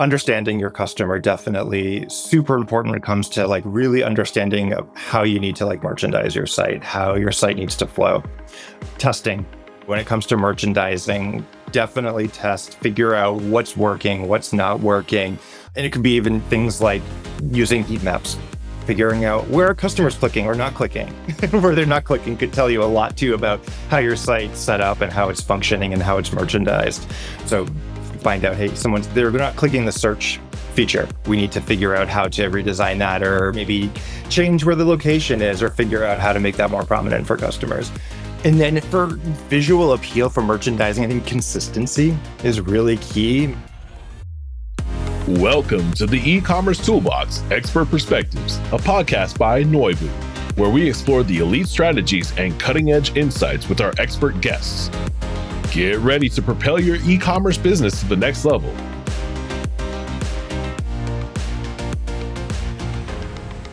Understanding your customer, definitely super important when it comes to like really understanding how you need to like merchandise your site, how your site needs to flow. Testing. When it comes to merchandising, definitely test, figure out what's working, what's not working. And it could be even things like using heat maps, figuring out where are customers clicking or not clicking. Where they're not clicking could tell you a lot too about how your site's set up and how it's functioning and how it's merchandised. So find out, hey, they're not clicking the search feature. We need to figure out how to redesign that, or maybe change where the location is, or figure out how to make that more prominent for customers. And then for visual appeal for merchandising, I think consistency is really key. Welcome to the Ecommerce Toolbox Expert Perspectives, a podcast by Noibu, where we explore the elite strategies and cutting-edge insights with our expert guests. Get ready to propel your e-commerce business to the next level.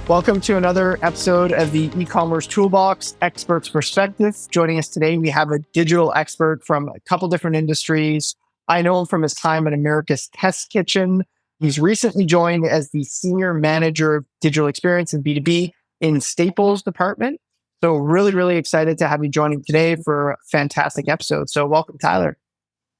Welcome to another episode of the Ecommerce Toolbox Experts Perspective. Joining us today, we have a digital expert from a couple different industries. I know him from his time at America's Test Kitchen. He's recently joined as the Senior Manager of Digital Experience and B2B in Staples Department. So really excited to have you joining today for a fantastic episode. So welcome, Tyler.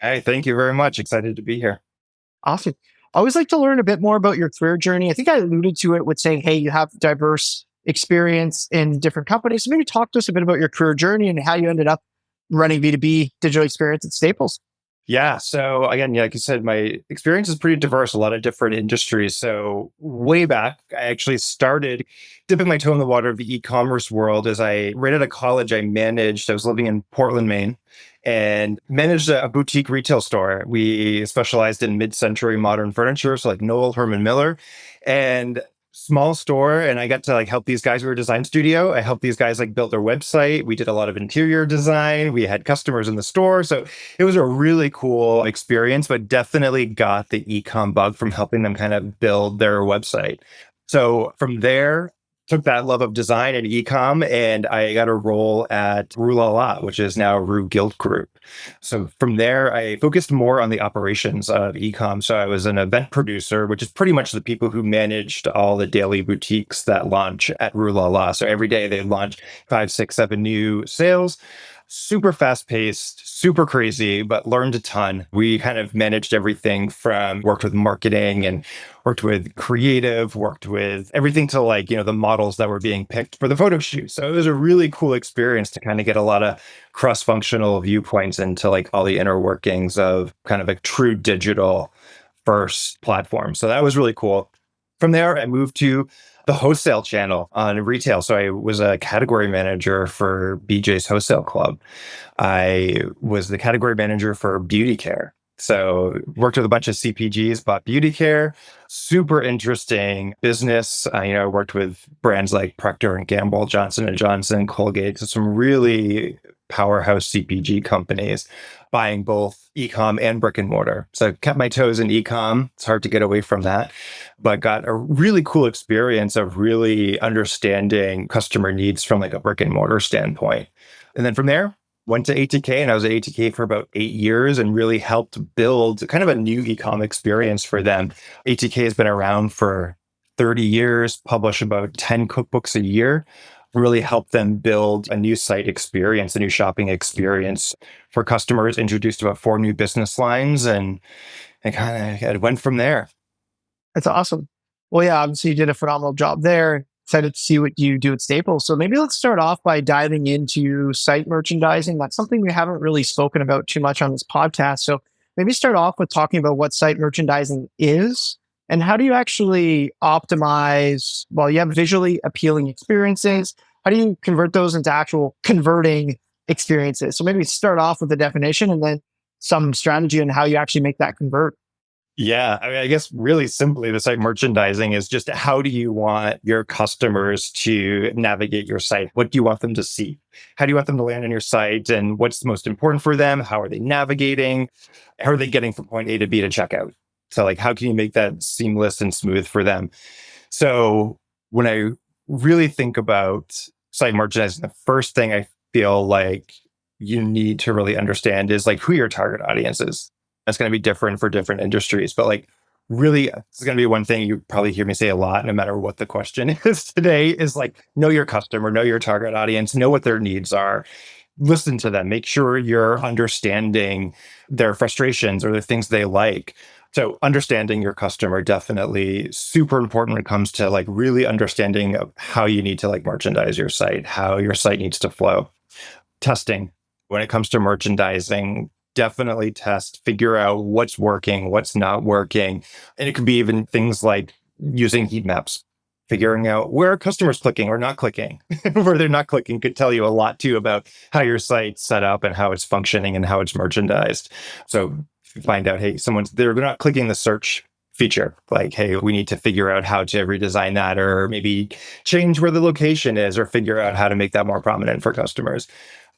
Hey, thank you very much. Excited to be here. Awesome. I always like to learn a bit more about your career journey. I think I alluded to it with saying, hey, you have diverse experience in different companies. So maybe talk to us a bit about your career journey and how you ended up running B2B digital experience at Staples. Yeah. So again, like you said, my experience is pretty diverse, a lot of different industries. So way back, I actually started dipping my toe in the water of the e-commerce world. Right out of college, I was living in Portland, Maine, and managed a boutique retail store. We specialized in mid-century modern furniture, so like Knoll, Herman Miller, and small store. And I got to like help these guys. We were a design studio. I helped these guys like build their website. We did a lot of interior design. We had customers in the store. So it was a really cool experience, but definitely got the e-com bug from helping them kind of build their website. So from there, took that love of design and e-com, and I got a role at Rue La La, which is now Rue Guild Group. So from there, I focused more on the operations of e-com. So I was an event producer, which is pretty much the people who managed all the daily boutiques that launch at Rue La La. So every day they launch 5, 6, 7 new sales. Super fast paced, super crazy, but learned a ton. We kind of managed everything from worked with marketing and worked with creative, worked with everything to like, the models that were being picked for the photo shoot. So it was a really cool experience to kind of get a lot of cross-functional viewpoints into like all the inner workings of kind of a true digital first platform. So that was really cool. From there, I moved to the wholesale channel on retail. So I was a category manager for BJ's Wholesale Club. I was the category manager for beauty care. So worked with a bunch of CPGs, bought beauty care, super interesting business. I worked with brands like Procter & Gamble, Johnson & Johnson, Colgate, so some really powerhouse CPG companies buying both e-com and brick and mortar. So kept my toes in e-com. It's hard to get away from that, but got a really cool experience of really understanding customer needs from like a brick and mortar standpoint. And then from there, went to ATK, and I was at ATK for about 8 years and really helped build kind of a new e-com experience for them. ATK has been around for 30 years, publish about 10 cookbooks a year, really helped them build a new site experience, a new shopping experience for customers, introduced about 4 new business lines, and kind of went from there. That's awesome. Well, yeah, obviously you did a phenomenal job there. Excited to see what you do at Staples. So maybe let's start off by diving into site merchandising. That's something we haven't really spoken about too much on this podcast. So maybe start off with talking about what site merchandising is and how do you actually optimize, you have visually appealing experiences. How do you convert those into actual converting experiences? So maybe start off with the definition and then some strategy on how you actually make that convert. Yeah, I guess really simply, the site merchandising is just how do you want your customers to navigate your site? What do you want them to see? How do you want them to land on your site? And what's most important for them? How are they navigating? How are they getting from point A to B to checkout? So like, how can you make that seamless and smooth for them? So when I really think about site merchandising, the first thing I feel like you need to really understand is like who your target audience is. That's going to be different for different industries, but like really, this is going to be one thing you probably hear me say a lot, no matter what the question is today, is like, know your customer, know your target audience, know what their needs are, listen to them, make sure you're understanding their frustrations or the things they like. So understanding your customer, definitely super important when it comes to like really understanding of how you need to like merchandise your site, how your site needs to flow. Testing when it comes to merchandising, definitely test, figure out what's working, what's not working. And it could be even things like using heat maps, figuring out where are customers clicking or not clicking. Where they're not clicking could tell you a lot too about how your site's set up and how it's functioning and how it's merchandised. So find out, hey, they're not clicking the search feature. Like, hey, we need to figure out how to redesign that, or maybe change where the location is, or figure out how to make that more prominent for customers.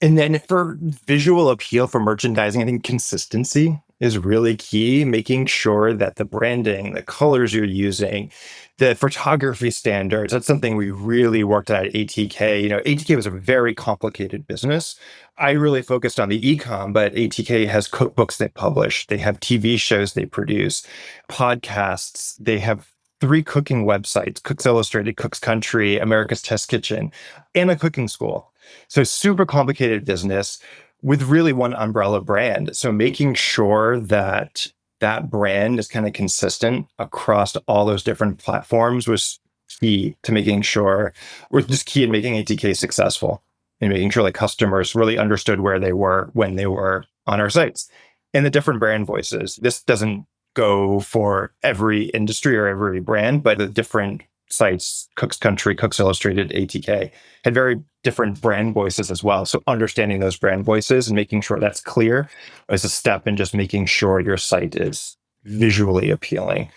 And then for visual appeal for merchandising, I think consistency is really key, making sure that the branding, the colors you're using, the photography standards, that's something we really worked at ATK. ATK was a very complicated business. I really focused on the ecom, but ATK has cookbooks they publish. They have TV shows they produce, podcasts. They have 3 cooking websites: Cooks Illustrated, Cooks Country, America's Test Kitchen, and a cooking school. So super complicated business with really one umbrella brand. So making sure that that brand is kind of consistent across all those different platforms was key to making sure, or just key in making ATK successful, and making sure like customers really understood where they were when they were on our sites and the different brand voices. This doesn't go for every industry or every brand, but the different sites, Cooks Country, Cooks Illustrated, ATK, had very different brand voices as well. So understanding those brand voices and making sure that's clear is a step in just making sure your site is visually appealing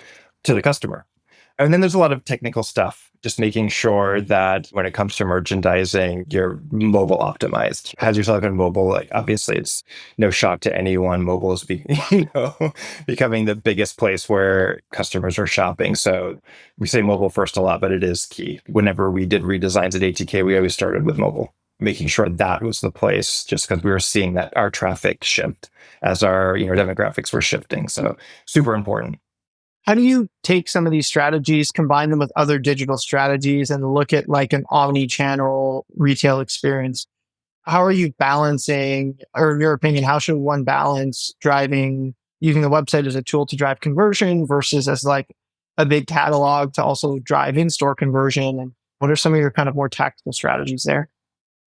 to the customer. And then there's a lot of technical stuff, just making sure that when it comes to merchandising, you're mobile optimized. As yourself in mobile, like obviously it's no shock to anyone. Mobile is becoming the biggest place where customers are shopping. So we say mobile first a lot, but it is key. Whenever we did redesigns at ATK, we always started with mobile, making sure that was the place, just because we were seeing that our traffic shift as our demographics were shifting. So super important. How do you take some of these strategies, combine them with other digital strategies, and look at like an omni-channel retail experience? How are you balancing, or in your opinion, how should one balance using the website as a tool to drive conversion versus as like a big catalog to also drive in-store conversion? And what are some of your kind of more tactical strategies there?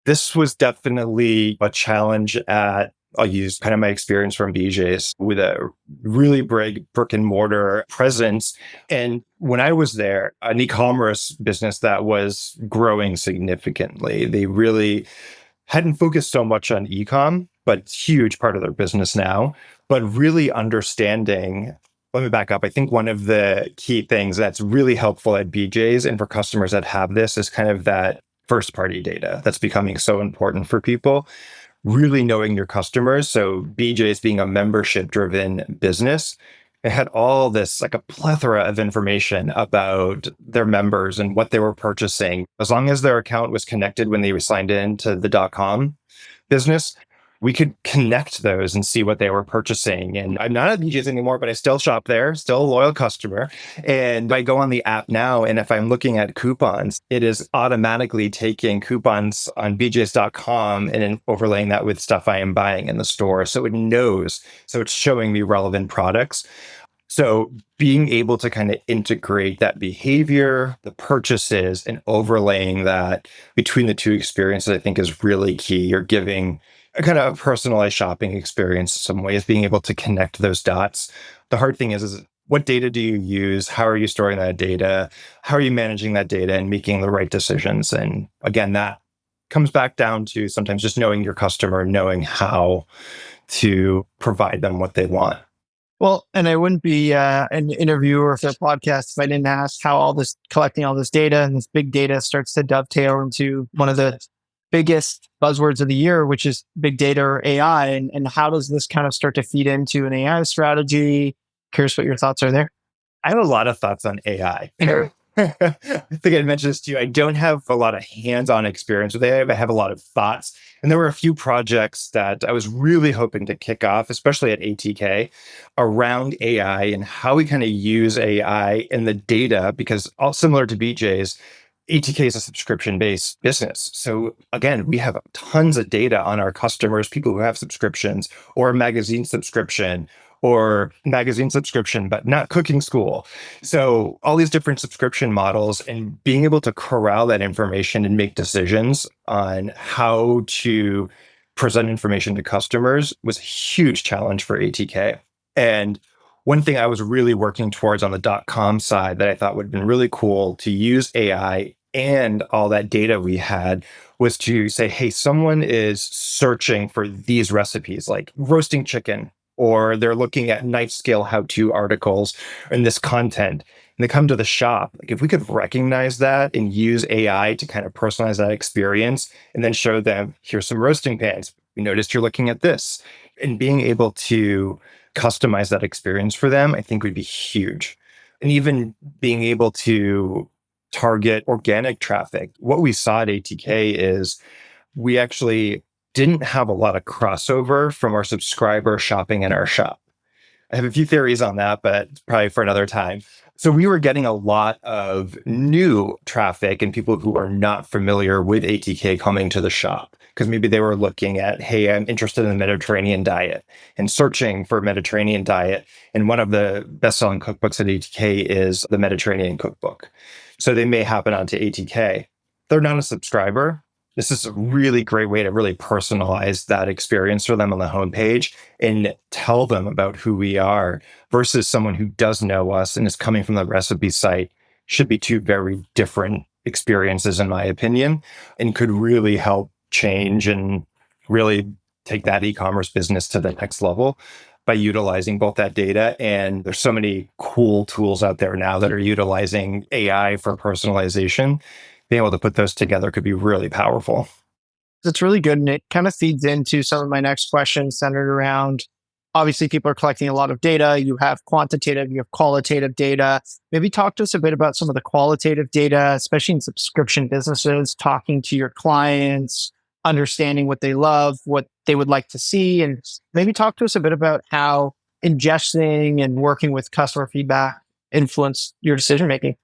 This was definitely a challenge I'll use kind of my experience from BJ's with a really big brick and mortar presence. And when I was there, an e-commerce business that was growing significantly, they really hadn't focused so much on e-com, but it's a huge part of their business now. But really understanding, let me back up. I think one of the key things that's really helpful at BJ's and for customers that have this is kind of that first party data that's becoming so important for people. Really knowing your customers. So BJ's being a membership driven business, it had all this, like a plethora of information about their members and what they were purchasing. As long as their account was connected when they were signed in to the .com business, we could connect those and see what they were purchasing. And I'm not at BJ's anymore, but I still shop there, still a loyal customer. And I go on the app now, and if I'm looking at coupons, it is automatically taking coupons on bjs.com and then overlaying that with stuff I am buying in the store. So it knows, so it's showing me relevant products. So being able to kind of integrate that behavior, the purchases, and overlaying that between the two experiences, I think is really key. You're giving a kind of personalized shopping experience in some ways, being able to connect those dots. The hard thing is what data do you use? How are you storing that data? How are you managing that data and making the right decisions? And again, that comes back down to sometimes just knowing your customer, knowing how to provide them what they want. Well, and I wouldn't be an interviewer for a podcast if I didn't ask how collecting all this data and this big data starts to dovetail into one of the biggest buzzwords of the year, which is big data or AI. And how does this kind of start to feed into an AI strategy? Curious what your thoughts are there. I have a lot of thoughts on AI. I think I mentioned this to you. I don't have a lot of hands-on experience with AI, but I have a lot of thoughts. And there were a few projects that I was really hoping to kick off, especially at ATK, around AI and how we kind of use AI in the data, because all similar to BJ's, ATK is a subscription-based business. So again, we have tons of data on our customers, people who have subscriptions or a magazine subscription, but not cooking school. So all these different subscription models and being able to corral that information and make decisions on how to present information to customers was a huge challenge for ATK. And one thing I was really working towards on the .com side that I thought would have been really cool to use AI and all that data we had was to say, hey, someone is searching for these recipes like roasting chicken, or they're looking at knife scale how-to articles in this content, and they come to the shop. Like if we could recognize that and use AI to kind of personalize that experience and then show them, here's some roasting pans. We noticed you're looking at this. And being able to customize that experience for them, I think would be huge. And even being able to target organic traffic. What we saw at ATK is we actually didn't have a lot of crossover from our subscriber shopping in our shop. I have a few theories on that, but probably for another time. So we were getting a lot of new traffic and people who are not familiar with ATK coming to the shop because maybe they were looking at, hey, I'm interested in the Mediterranean diet and searching for Mediterranean diet. And one of the best-selling cookbooks at ATK is the Mediterranean cookbook. So they may happen onto ATK. They're not a subscriber. This is a really great way to really personalize that experience for them on the homepage and tell them about who we are versus someone who does know us and is coming from the recipe site. Should be two very different experiences, in my opinion, and could really help change and really take that e-commerce business to the next level by utilizing both that data. And there's so many cool tools out there now that are utilizing AI for personalization. Being able to put those together could be really powerful. It's really good. And it kind of feeds into some of my next questions centered around obviously people are collecting a lot of data. You have quantitative, you have qualitative data. Maybe talk to us a bit about some of the qualitative data, especially in subscription businesses, talking to your clients, understanding what they love, what they would like to see. And maybe talk to us a bit about how ingesting and working with customer feedback influence your decision making.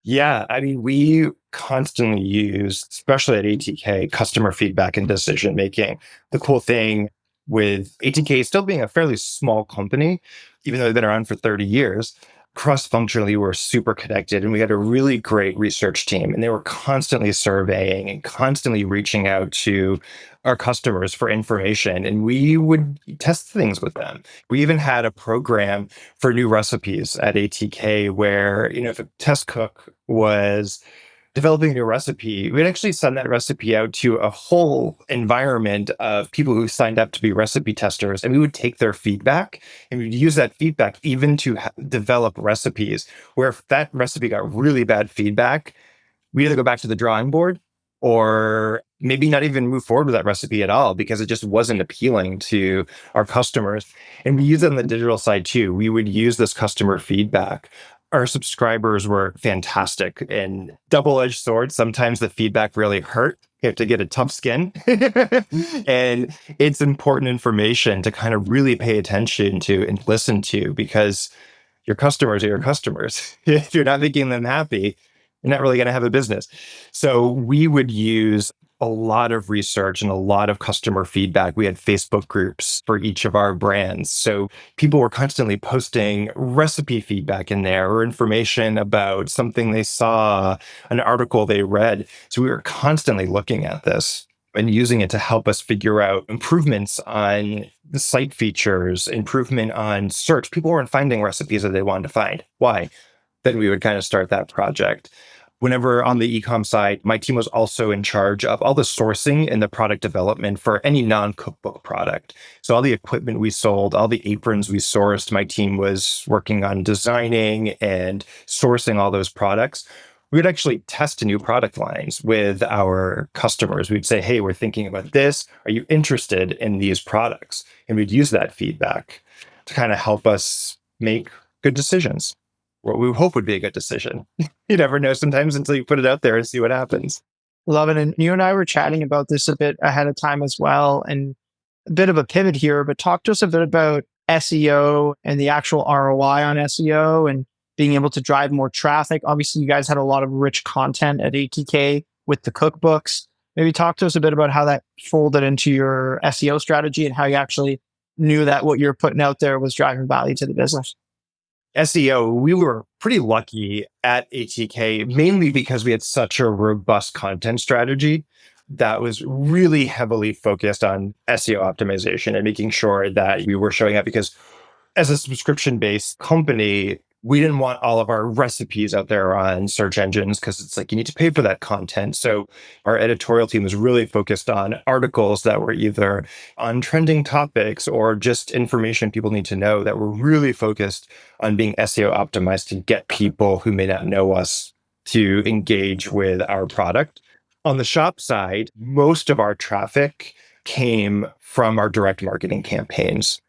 Yeah, I mean, we constantly use, especially at ATK, customer feedback and decision making. The cool thing with ATK still being a fairly small company, even though they've been around for 30 years, cross-functionally, we're super connected. And we had a really great research team, and they were constantly surveying and constantly reaching out to our customers for information. And we would test things with them. We even had a program for new recipes at ATK where, if a test cook was developing a new recipe, we'd actually send that recipe out to a whole environment of people who signed up to be recipe testers. And we would take their feedback and we'd use that feedback even to develop recipes where if that recipe got really bad feedback, we either go back to the drawing board or maybe not even move forward with that recipe at all because it just wasn't appealing to our customers. And we use it on the digital side too. We would use this customer feedback. Our subscribers were fantastic and double-edged sword. Sometimes the feedback really hurt. You have to get a tough skin. And it's important information to kind of really pay attention to and listen to because your customers are your customers. If you're not making them happy, you're not really going to have a business. So we would use a lot of research and a lot of customer feedback. We had Facebook groups for each of our brands. So people were constantly posting recipe feedback in there or information about something they saw, an article they read. So we were constantly looking at this and using it to help us figure out improvements on the site features, improvement on search. People weren't finding recipes that they wanted to find. Why? Then we would kind of start that project. Whenever on the ecom side, my team was also in charge of all the sourcing and the product development for any non-cookbook product. So all the equipment we sold, all the aprons we sourced, my team was working on designing and sourcing all those products. We would actually test new product lines with our customers. We'd say, hey, we're thinking about this. Are you interested in these products? And we'd use that feedback to kind of help us make good decisions. what we hope would be a good decision. You never know sometimes until you put it out there and see what happens. Love it. And you and I were chatting about this a bit ahead of time as well. And a bit of a pivot here, but talk to us a bit about SEO and the actual ROI on SEO and being able to drive more traffic. Obviously, you guys had a lot of rich content at ATK with the cookbooks. Maybe talk to us a bit about how that folded into your SEO strategy and how you actually knew that what you're putting out there was driving value to the business. SEO, we were pretty lucky at ATK, mainly because we had such a robust content strategy that was really heavily focused on SEO optimization and making sure that we were showing up. Because as a subscription-based company, we didn't want all of our recipes out there on search engines because it's like you need to pay for that content. So our editorial team was really focused on articles that were either on trending topics or just information people need to know, that were really focused on being SEO optimized to get people who may not know us to engage with our product. On the shop side, most of our traffic came from our direct marketing campaigns.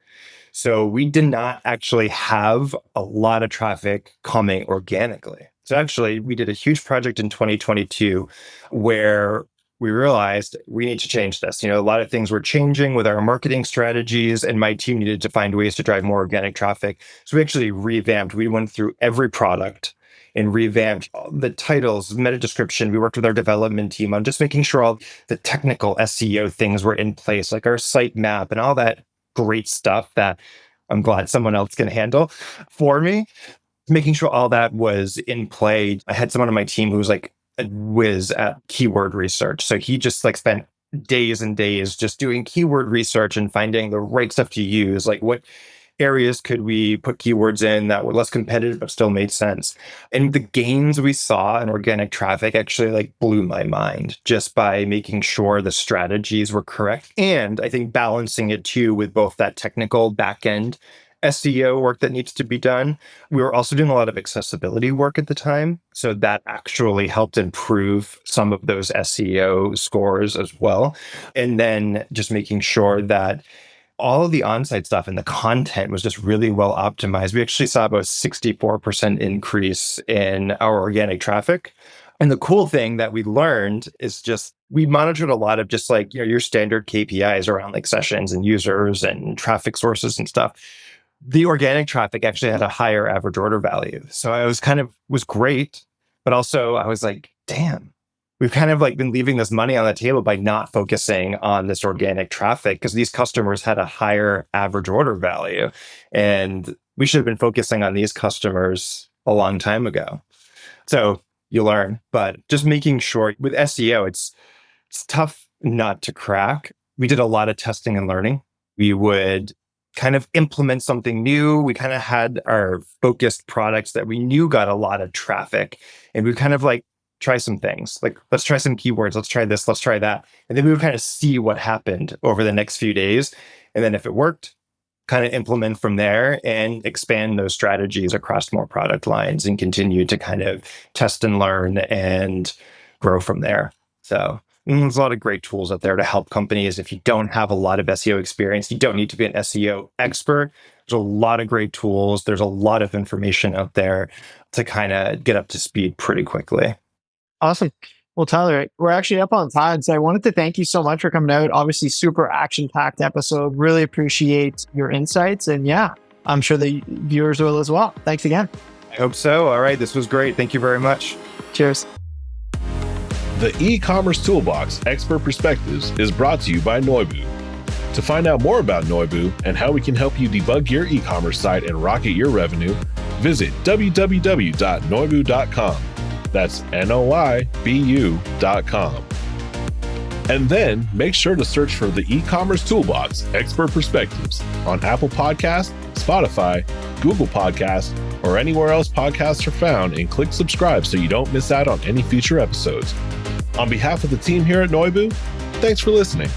So we did not actually have a lot of traffic coming organically. So actually, we did a huge project in 2022 where we realized we need to change this. A lot of things were changing with our marketing strategies, and my team needed to find ways to drive more organic traffic. So we actually revamped. We went through every product and revamped the titles, meta description. We worked with our development team on just making sure all the technical SEO things were in place, like our site map and all that great stuff that I'm glad someone else can handle for me. Making sure all that was in play. I had someone on my team who was like a whiz at keyword research. So he just like spent days and days just doing keyword research and finding the right stuff to use. Like what areas could we put keywords in that were less competitive but still made sense? And the gains we saw in organic traffic actually like blew my mind just by making sure the strategies were correct. And I think balancing it too with both that technical back-end SEO work that needs to be done. We were also doing a lot of accessibility work at the time. So that actually helped improve some of those SEO scores as well. And then just making sure that all of the on-site stuff and the content was just really well optimized. We actually saw about a 64% increase in our organic traffic. And the cool thing that we learned is just we monitored a lot of just like, your standard KPIs around like sessions and users and traffic sources and stuff. The organic traffic actually had a higher average order value. So I was great, but also I was like, damn. We've kind of like been leaving this money on the table by not focusing on this organic traffic because these customers had a higher average order value. And we should have been focusing on these customers a long time ago. So you learn, but just making sure with SEO, it's tough not to crack. We did a lot of testing and learning. We would kind of implement something new. We kind of had our focused products that we knew got a lot of traffic, and we kind of like try some things. Like, let's try some keywords. Let's try this. Let's try that. And then we would kind of see what happened over the next few days. And then if it worked, kind of implement from there and expand those strategies across more product lines and continue to kind of test and learn and grow from there. So there's a lot of great tools out there to help companies. If you don't have a lot of SEO experience, you don't need to be an SEO expert. There's a lot of great tools. There's a lot of information out there to kind of get up to speed pretty quickly. Awesome. Well, Tyler, we're actually up on time. So I wanted to thank you so much for coming out. Obviously, super action-packed episode. Really appreciate your insights. And yeah, I'm sure the viewers will as well. Thanks again. I hope so. All right. This was great. Thank you very much. Cheers. The Ecommerce Toolbox Expert Perspectives is brought to you by Noibu. To find out more about Noibu and how we can help you debug your e-commerce site and rocket your revenue, visit www.noibu.com. That's Noibu.com. And then make sure to search for the Ecommerce Toolbox Expert Perspectives on Apple Podcasts, Spotify, Google Podcasts, or anywhere else podcasts are found, and click subscribe so you don't miss out on any future episodes. On behalf of the team here at Noibu, thanks for listening.